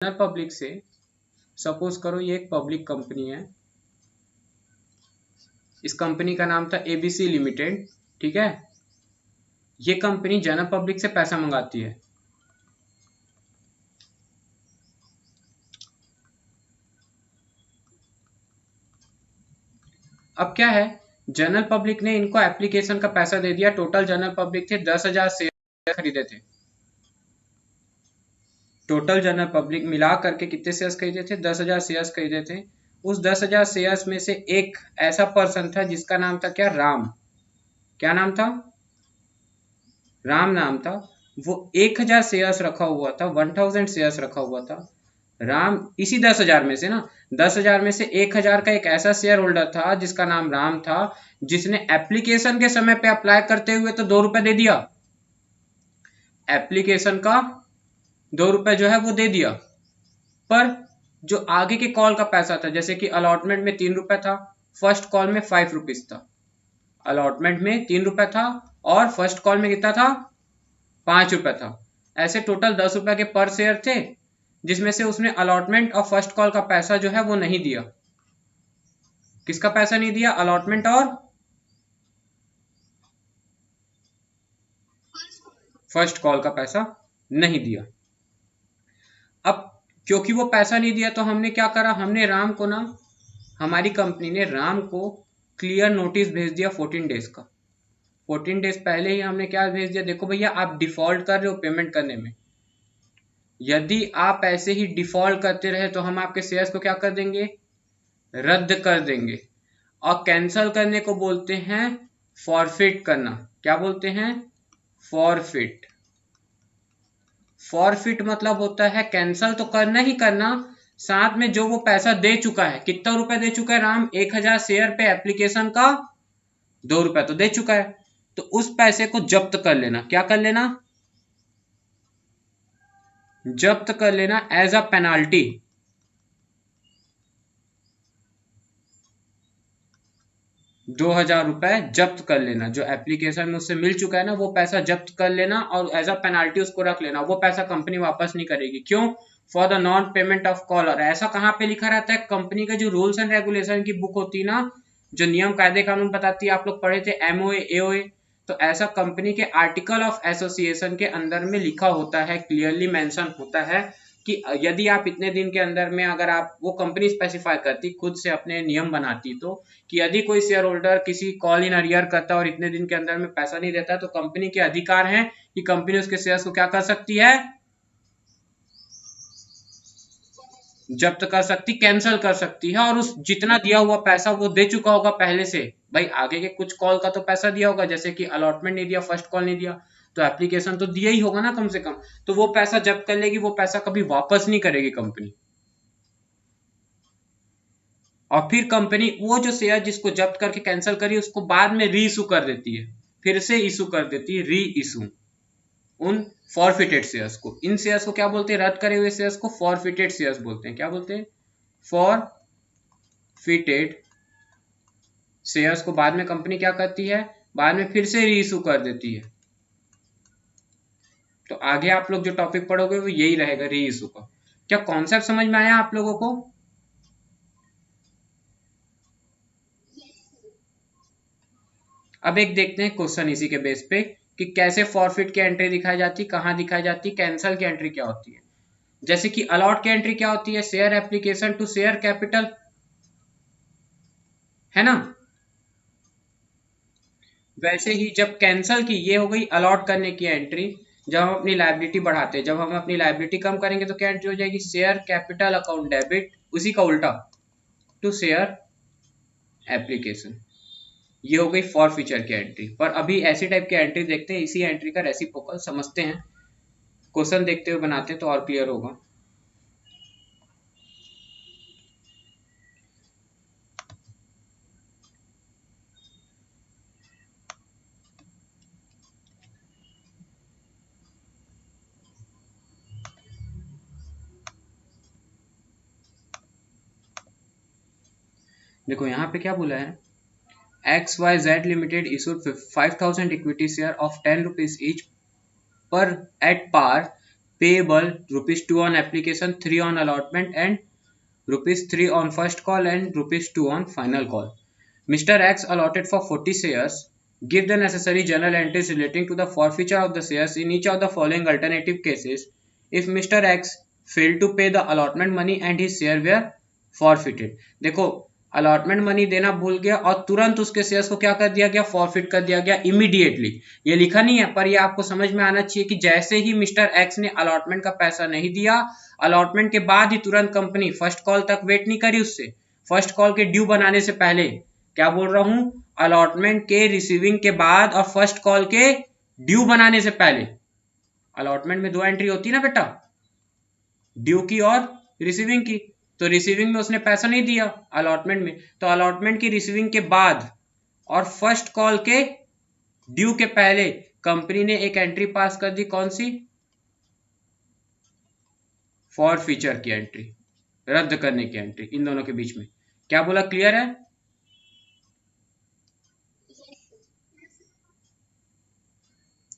General public से, suppose करो ये एक पब्लिक कंपनी है, इस कंपनी का नाम था एबीसी लिमिटेड, ठीक है। ये कंपनी जनरल पब्लिक से पैसा मंगाती है। अब क्या है, जनरल पब्लिक ने इनको एप्लीकेशन का पैसा दे दिया। टोटल जनरल पब्लिक थे 10,000 शेयर खरीदे थे। टोटल जनरल पब्लिक मिला करके कितने शेयर्स खरीदे थे? 10,000 शेयर्स खरीदे थे। उस 10,000 शेयर्स में से एक ऐसा पर्सन था जिसका नाम था क्या? राम। क्या नाम था? राम नाम था। वो 1,000 शेयर्स रखा हुआ था, 1,000 शेयर्स रखा हुआ था। राम इसी 10,000 में से ना, 10,000 में से 1,000 का एक ऐसा शेयर होल्डर था जिसका नाम राम था, जिसने एप्लीकेशन के समय पे अप्लाई करते हुए तो 2 रुपए दे दिया। एप्लीकेशन का 2 रुपए जो है वो दे दिया, पर जो आगे के कॉल का पैसा था, जैसे कि अलॉटमेंट में 3 रुपए था, फर्स्ट कॉल में 5 रुपीज था। अलॉटमेंट में 3 रुपए था और फर्स्ट कॉल में कितना था? 5 रुपए था। ऐसे टोटल 10 रुपए के पर शेयर थे, जिसमें से उसने अलॉटमेंट और फर्स्ट कॉल का पैसा जो है वो नहीं दिया। किसका पैसा नहीं दिया? अलॉटमेंट और फर्स्ट कॉल का पैसा नहीं दिया। अब क्योंकि वो पैसा नहीं दिया तो हमने क्या करा, हमने राम को ना, हमारी कंपनी ने राम को क्लियर नोटिस भेज दिया 14 डेज का। 14 डेज पहले ही हमने क्या भेज दिया, देखो भैया आप डिफॉल्ट कर रहे हो पेमेंट करने में, यदि आप ऐसे ही डिफॉल्ट करते रहे तो हम आपके शेयर्स को क्या कर देंगे? रद्द कर देंगे। और कैंसल करने को बोलते हैं फॉरफिट करना। क्या बोलते हैं? फॉरफिट। फॉरफिट मतलब होता है कैंसल तो करना ही करना, साथ में जो वो पैसा दे चुका है, कितना रुपए दे चुका है राम? 1,000 शेयर पे एप्लीकेशन का 2 रुपए तो दे चुका है, तो उस पैसे को जब्त कर लेना। क्या कर लेना? जब्त कर लेना एज अ पेनाल्टी। 2,000 रुपए जब्त कर लेना, जो एप्लीकेशन में उससे मिल चुका है ना, वो पैसा जब्त कर लेना और एज अ पेनाल्टी उसको रख लेना। वो पैसा कंपनी वापस नहीं करेगी। क्यों? For the non payment of caller. ऐसा कहाँ पे लिखा रहता है? कंपनी का जो रूल्स एंड रेगुलेशन की बुक होती है ना, जो नियम कायदे कानून बताती है, आप लोग पढ़े थे एमओए एओए, तो ऐसा कंपनी के आर्टिकल ऑफ एसोसिएशन के अंदर में लिखा होता है, क्लियरली मेंशन होता है कि यदि आप इतने दिन के अंदर में, अगर आप, वो कंपनी स्पेसिफाई करती, खुद से अपने नियम बनाती, तो कि यदि कोई शेयर होल्डर किसी कॉल इन अरियर करता है और इतने दिन के अंदर में पैसा नहीं देता, तो कंपनी के अधिकार हैं कि कंपनी उसके शेयर्स को क्या कर सकती है? जब्त कर सकती, कैंसिल कर सकती है। और उस जितना दिया हुआ पैसा वो दे चुका होगा पहले से, भाई आगे के कुछ कॉल का तो पैसा दिया होगा, जैसे कि अलॉटमेंट नहीं दिया, फर्स्ट कॉल नहीं दिया, तो एप्लीकेशन तो दिया ही होगा ना कम से कम, तो वो पैसा जब्त कर लेगी। वो पैसा कभी वापस नहीं करेगी कंपनी। और फिर कंपनी वो जो शेयर जिसको जब्त करके कैंसिल करी, उसको बाद में री इशू कर देती है, फिर से इशू कर देती है, री इशू उन फॉरफिटेड शेयर्स को। इन शेयर्स को क्या बोलते हैं? रद्द करे हुए शेयर्स को फॉरफिटेड शेयर्स बोलते हैं। क्या बोलते हैं? फॉरफिटेड शेयर्स को बाद में कंपनी क्या करती है? बाद में फिर से री इशू कर देती है। तो आगे आप लोग जो टॉपिक पढ़ोगे वो यही रहेगा, री इशू का। क्या कॉन्सेप्ट समझ में आया आप लोगों को? अब एक देखते हैं क्वेश्चन इसी के बेस पे कि कैसे फॉरफिट की एंट्री दिखाई जाती, कहां दिखाई जाती, कैंसल की एंट्री क्या होती है। जैसे कि अलॉट की एंट्री क्या होती है? Share application to share capital, है ना। वैसे ही जब कैंसल की, ये हो गई अलॉट करने की एंट्री, जब हम अपनी लायबिलिटी बढ़ाते हैं। जब हम अपनी लायबिलिटी कम करेंगे तो क्या एंट्री हो जाएगी? शेयर कैपिटल अकाउंट डेबिट, उसी का उल्टा, टू शेयर एप्लीकेशन। ये हो गई फॉरफीचर की एंट्री। पर अभी ऐसी टाइप की एंट्री देखते हैं, इसी एंट्री का रेसिप्रोकल समझते हैं, क्वेश्चन देखते हुए बनाते हैं तो और क्लियर होगा। देखो यहाँ पे क्या बोला है, XYZ Limited issued 5,000 equity share of 10 rupees each per at par payable ₹2 on application, 3 on allotment and ₹3 on first call and ₹2 on final call. Mr. X allotted for 40 shares. Give the necessary journal entries relating to the forfeiture of the shares in each of the following alternative cases. If Mr. X failed to pay the allotment money and his share were forfeited. देखो allotment money देना भूल गया और तुरंत उसके shares को क्या कर दिया गया, फॉरफिट कर दिया गया इमीडिएटली. ये लिखा नहीं है पर ये आपको समझ में आना चाहिए कि जैसे ही मिस्टर एक्स ने अलॉटमेंट का पैसा नहीं दिया, अलॉटमेंट के बाद ही तुरंत कंपनी फर्स्ट कॉल तक वेट नहीं करी, उससे फर्स्ट कॉल के ड्यू बनाने से पहले, क्या बोल रहा हूं, अलॉटमेंट के रिसीविंग के बाद और फर्स्ट कॉल के ड्यू बनाने से पहले. अलॉटमेंट में 2 एंट्री होती है ना बेटा, ड्यू की और रिसीविंग की. तो रिसीविंग में उसने पैसा नहीं दिया अलॉटमेंट में, तो अलॉटमेंट की रिसीविंग के बाद और फर्स्ट कॉल के ड्यू के पहले कंपनी ने एक एंट्री पास कर दी. कौन सी? फॉरफीचर की एंट्री, रद्द करने की एंट्री. इन दोनों के बीच में क्या बोला, क्लियर है?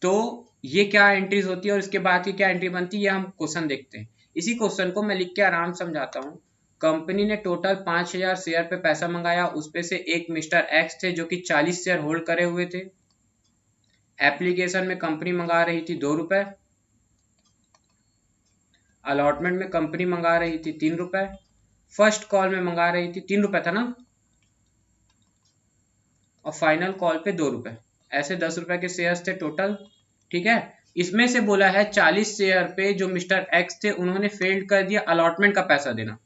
तो ये क्या एंट्रीज होती है और इसके बाद की क्या एंट्री बनती है, ये हम क्वेश्चन देखते हैं. इसी क्वेश्चन को मैं लिख के आराम समझाता हूं. कंपनी ने टोटल 5000 शेयर पे पैसा मंगाया, उसपे से एक मिस्टर एक्स थे जो कि 40 शेयर होल्ड करे हुए थे. एप्लीकेशन में कंपनी मंगा रही थी ₹2, अलॉटमेंट में कंपनी मंगा रही थी ₹3, फर्स्ट कॉल में मंगा रही थी ₹3 था ना, और फाइनल कॉल पे ₹2. ऐसे ₹10 के शेयर्स थे टोटल. ठीक है, इसमें से बोला है 40 शेयर पे जो मिस्टर एक्स थे उन्होंने फेल कर दिया अलॉटमेंट का पैसा देना.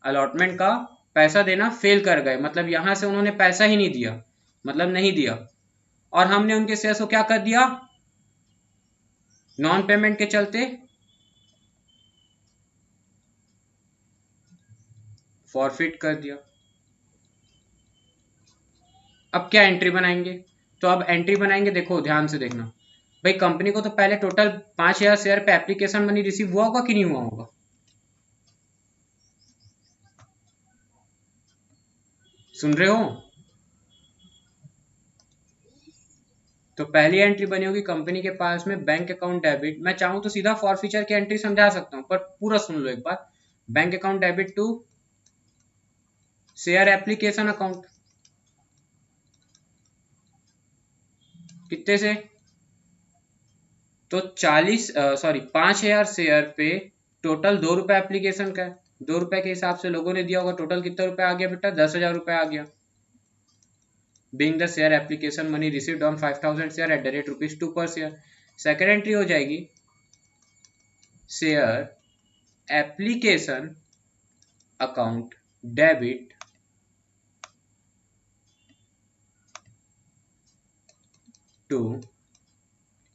अलॉटमेंट का पैसा देना फेल कर गए, मतलब यहां से उन्होंने पैसा ही नहीं दिया, मतलब नहीं दिया, और हमने उनके शेयर्स को क्या कर दिया, नॉन पेमेंट के चलते फॉरफिट कर दिया. अब क्या एंट्री बनाएंगे, तो अब एंट्री बनाएंगे, देखो ध्यान से देखना भाई. कंपनी को तो पहले टोटल 5000 शेयर पे एप्लीकेशन मनी रिसीव हुआ होगा कि नहीं हुआ होगा, सुन रहे हो? तो पहली एंट्री बनी होगी कंपनी के पास में बैंक अकाउंट डेबिट. मैं चाहूं तो सीधा फॉरफीचर की एंट्री समझा सकता हूं, पर पूरा सुन लो एक बार. Bank account debit to share application account, कितने से, तो 5000 शेयर पे टोटल ₹2 एप्लीकेशन का है. ₹2 के हिसाब से लोगों ने दिया होगा, टोटल कितना रुपए आ गया बेटा, 10,000 रुपए आ गया. Being the share application money received on 5000 share at the rate ₹2 per share. Second entry हो जाएगी share application account debit to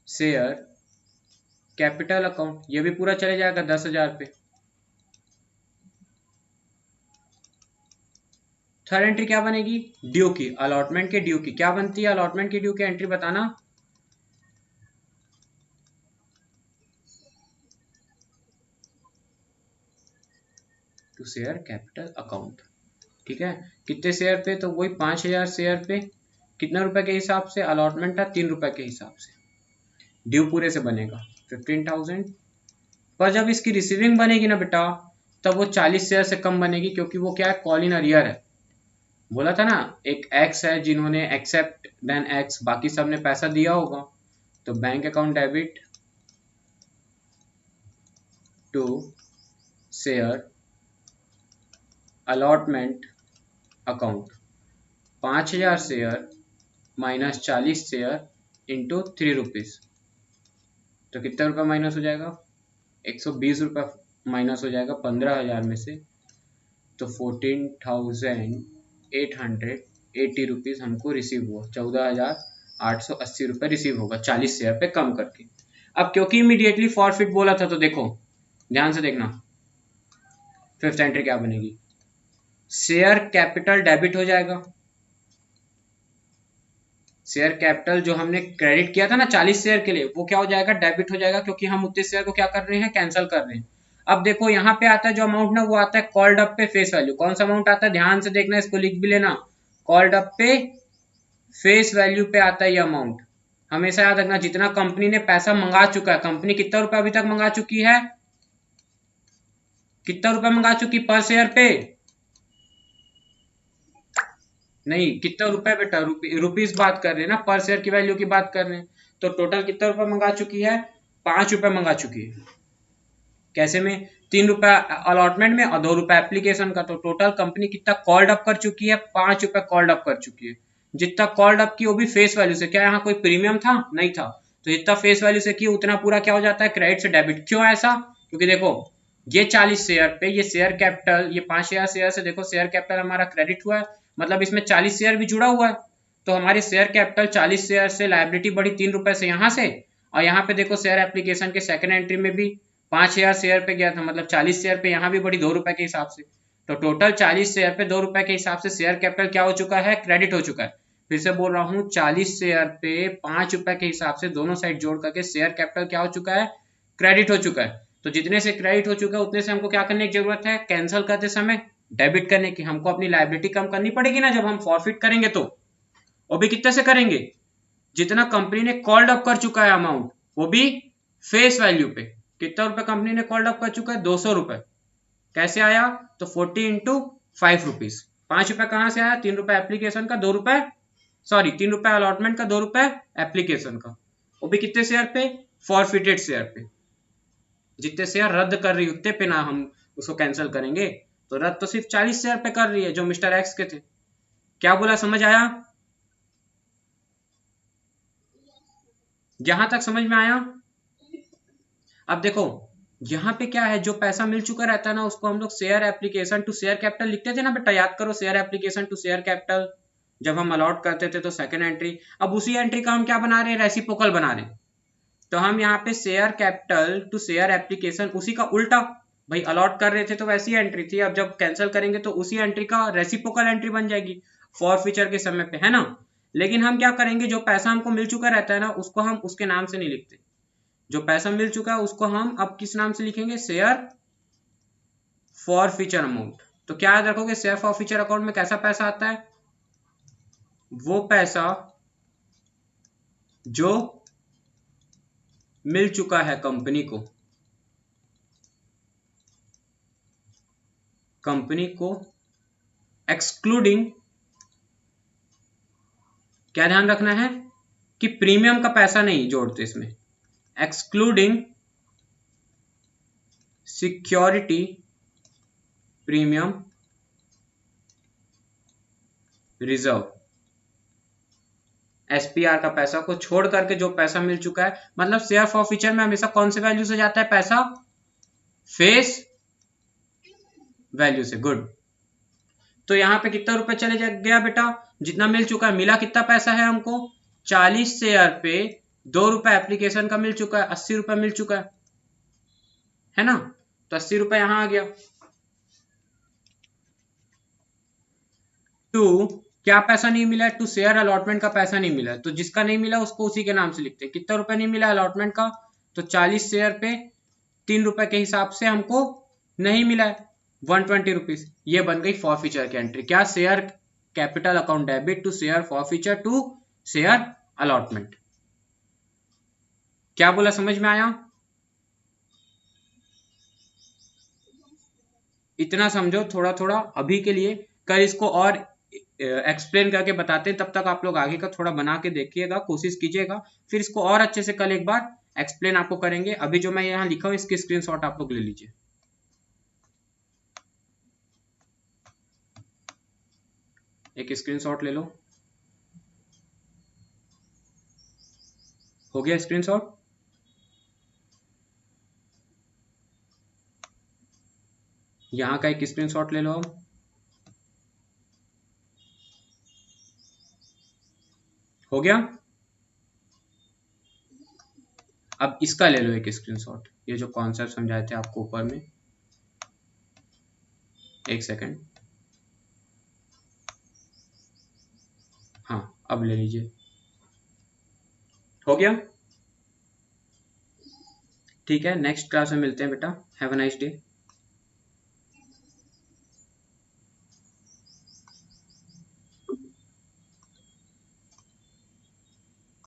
share capital account. ये भी पूरा चले जाएगा 10,000 पे. थर्ड एंट्री क्या बनेगी, ड्यू की, अलॉटमेंट के ड्यू की. क्या बनती है अलॉटमेंट की ड्यू की एंट्री, बताना. To share capital account. ठीक है, कितने शेयर पे, तो वही 5000 शेयर पे कितना रुपए के हिसाब से, अलॉटमेंट था ₹3 के हिसाब से. ड्यू पूरे से बनेगा 15,000. पर जब इसकी रिसीविंग बनेगी ना बेटा, तब वो 40 शेयर से कम बनेगी, क्योंकि वो क्या है, कॉल इन अरियर है. बोला था ना, एक एक्स है जिन्होंने एक्सेप्ट देन एक्स, बाकी सब ने पैसा दिया होगा. तो bank account debit to share allotment account. 5000 share minus 40 share into ₹3. तो कितना रुपया माइनस हो जाएगा, ₹120 माइनस हो जाएगा 15,000 में से. तो 14,880 हमको रिसीव हुआ, 14,880 रुपये रिसीव होगा 40 शेयर पे कम करके. अब क्योंकि इमीडिएटली फॉरफिट बोला था, तो देखो ध्यान से देखना, फिफ्थ एंट्री क्या बनेगी, शेयर कैपिटल डेबिट हो जाएगा. शेयर कैपिटल जो हमने क्रेडिट किया था ना 40 शेयर के लिए, वो क्या हो जाएगा, डेबिट हो जाएगा, क्योंकि हम उतने शेयर को क्या कर रहे हैं, कैंसिल कर रहे हैं. अब देखो यहाँ पे आता है जो अमाउंट ना, वो आता है कॉल्ड अप पे फेस वैल्यू. कौन सा अमाउंट आता है, ध्यान से देखना, इसको लिख भी लेना. कॉल्ड अप पे फेस वैल्यू पे आता है ये अमाउंट. हमेशा याद रखना, जितना कंपनी ने पैसा मंगा चुका है, कंपनी कितना रुपया अभी तक मंगा चुकी है, कितना रुपया मंगा चुकी पर शेयर पे, नहीं कितना रुपए बेटा, रुपीस बात कर रहे हैं ना, पर शेयर की वैल्यू की बात कर रहे हैं। तो टोटल कितना रुपए मंगा चुकी है, 5 रुपए मंगा चुकी है। कैसे में, 3 रुपए अलॉटमेंट में और 2 रुपए एप्लीकेशन का। तो टोटल कंपनी कितना कॉल्ड अप कर चुकी है, 5 रुपए कॉल्ड अप कर चुकी है। जितना कॉल्ड अप की वो भी फेस वैल्यू से, क्या यहाँ कोई प्रीमियम था, नहीं था। तो जितना फेस वैल्यू से की उतना पूरा क्या हो जाता है, क्रेडिट से डेबिट। क्यों ऐसा, क्योंकि देखो ये 40 शेयर पे ये शेयर कैपिटल, ये 5000 शेयर से देखो शेयर कैपिटल हमारा क्रेडिट हुआ है, मतलब इसमें 40 शेयर भी जुड़ा हुआ है। तो हमारी शेयर कैपिटल 40 शेयर से लाइबिलिटी बढ़ी 3 रुपए से यहाँ से, और यहाँ पे देखो शेयर एप्लीकेशन के सेकंड एंट्री में भी 5000 शेयर पे गया था, मतलब 40 शेयर पे यहाँ भी बढ़ी 2 रुपए के हिसाब से। तो टोटल 40 शेयर पे 2 रुपए के हिसाब से शेयर कैपिटल क्या हो चुका है, क्रेडिट हो चुका है। फिर से बोल रहा हूँ, 40 शेयर पे 5 रुपए के हिसाब से दोनों साइड जोड़ करके शेयर कैपिटल क्या हो चुका है, क्रेडिट हो चुका है। तो जितने से क्रेडिट हो चुका है उतने से हमको क्या करने की जरूरत है, कैंसिल करते समय डेबिट करने की। हमको अपनी लाइबिलिटी कम करनी पड़ेगी ना जब हम फॉरफिट करेंगे तो, वो भी कितने से करेंगे, जितना कंपनी ने कॉल्ड अप कर चुका है अमाउंट, वो भी फेस वैल्यू पे। कितना रुपए कंपनी ने कॉल्ड अप कर चुका है, 200 रुपए। कैसे आया, तो 40 इंटू 5 रुपीज। 5 रुपए कहां से आया, 3 रुपए एप्लीकेशन का, 2 रुपए, सॉरी 3 रुपए अलॉटमेंट का, 2 रुपए एप्लीकेशन का। वो भी कितने शेयर पे, फॉरफिटेड शेयर पे। जितने शेयर रद्द कर रही उतने पे ना हम उसको कैंसिल करेंगे। तो रद्द तो सिर्फ 40 शेयर पे कर रही है जो मिस्टर एक्स के थे। क्या बोला, समझ आया, यहां तक समझ में आया। अब देखो यहाँ पे क्या है, जो पैसा मिल चुका रहता है ना उसको हम लोग share application to share capital लिखते थे ना बेटा, याद करो, share application to share capital जब हम अलॉट करते थे तो सेकंड एंट्री। अब उसी एंट्री का हम क्या बना रहे हैं, रेसिप्रोकल बना रहे हैं। तो हम यहाँ पे share capital to share application, उसी का उल्टा, भाई अलॉट कर रहे थे तो वैसी एंट्री थी, अब जब कैंसिल करेंगे तो उसी एंट्री का रेसिप्रोकल एंट्री बन जाएगी फॉर फ्यूचर के समय पे, है ना। लेकिन हम क्या करेंगे, जो पैसा हमको मिल चुका रहता है ना उसको हम उसके नाम से नहीं लिखते। जो पैसा मिल चुका है उसको हम अब किस नाम से लिखेंगे, शेयर फॉर फ्यूचर अमाउंट। तो क्या याद रखोगे, शेयर फॉर फ्यूचर अकाउंट में कैसा पैसा आता है, वो पैसा जो मिल चुका है कंपनी को, एक्सक्लूडिंग, क्या ध्यान रखना है कि प्रीमियम का पैसा नहीं जोड़ते इसमें, excluding security premium reserve. SPR का पैसा को छोड़ करके जो पैसा मिल चुका है, मतलब शेयर फॉर फ्यूचर में हमेशा कौन से वैल्यू से जाता है पैसा, फेस वैल्यू से। गुड। तो यहां पे कितना रुपए चले गया बेटा, जितना मिल चुका है, मिला कितना पैसा है हमको, 40 शेयर पे 2 रुपए एप्लीकेशन का मिल चुका है, 80 रुपए मिल चुका है ना। तो 80 रुपए यहां आ गया। टू क्या पैसा नहीं मिला है, टू शेयर अलॉटमेंट का पैसा नहीं मिला है, तो जिसका नहीं मिला उसको उसी के नाम से लिखते हैं। कितना रुपए नहीं मिला अलॉटमेंट का, तो 40 शेयर पे 3 रुपए के हिसाब से हमको नहीं मिला है, 120 रुपीज। ये बन गई फॉर फ्यूचर की एंट्री। क्या, share capital account debit to share forfeiture to share allotment. क्या बोला, समझ में आया, इतना समझो थोड़ा थोड़ा अभी के लिए। कल इसको और एक्सप्लेन करके बताते हैं, तब तक आप लोग आगे का थोड़ा बना के देखिएगा, कोशिश कीजिएगा, फिर इसको और अच्छे से कल एक बार एक्सप्लेन आपको करेंगे। अभी जो मैं यहाँ लिखा हूँ इसकी स्क्रीनशॉट आप लोग ले लीजिए। एक स्क्रीनशॉट ले लो, हो गया स्क्रीनशॉट। यहाँ का एक स्क्रीनशॉट ले लो अब, हो गया। अब इसका ले लो एक स्क्रीनशॉट, ये जो कॉन्सेप्ट समझाए थे आपको ऊपर में, एक सेकंड, हाँ अब ले लीजिए, हो गया। ठीक है, नेक्स्ट क्लास में मिलते हैं बेटा, हैव अ नाइस डे।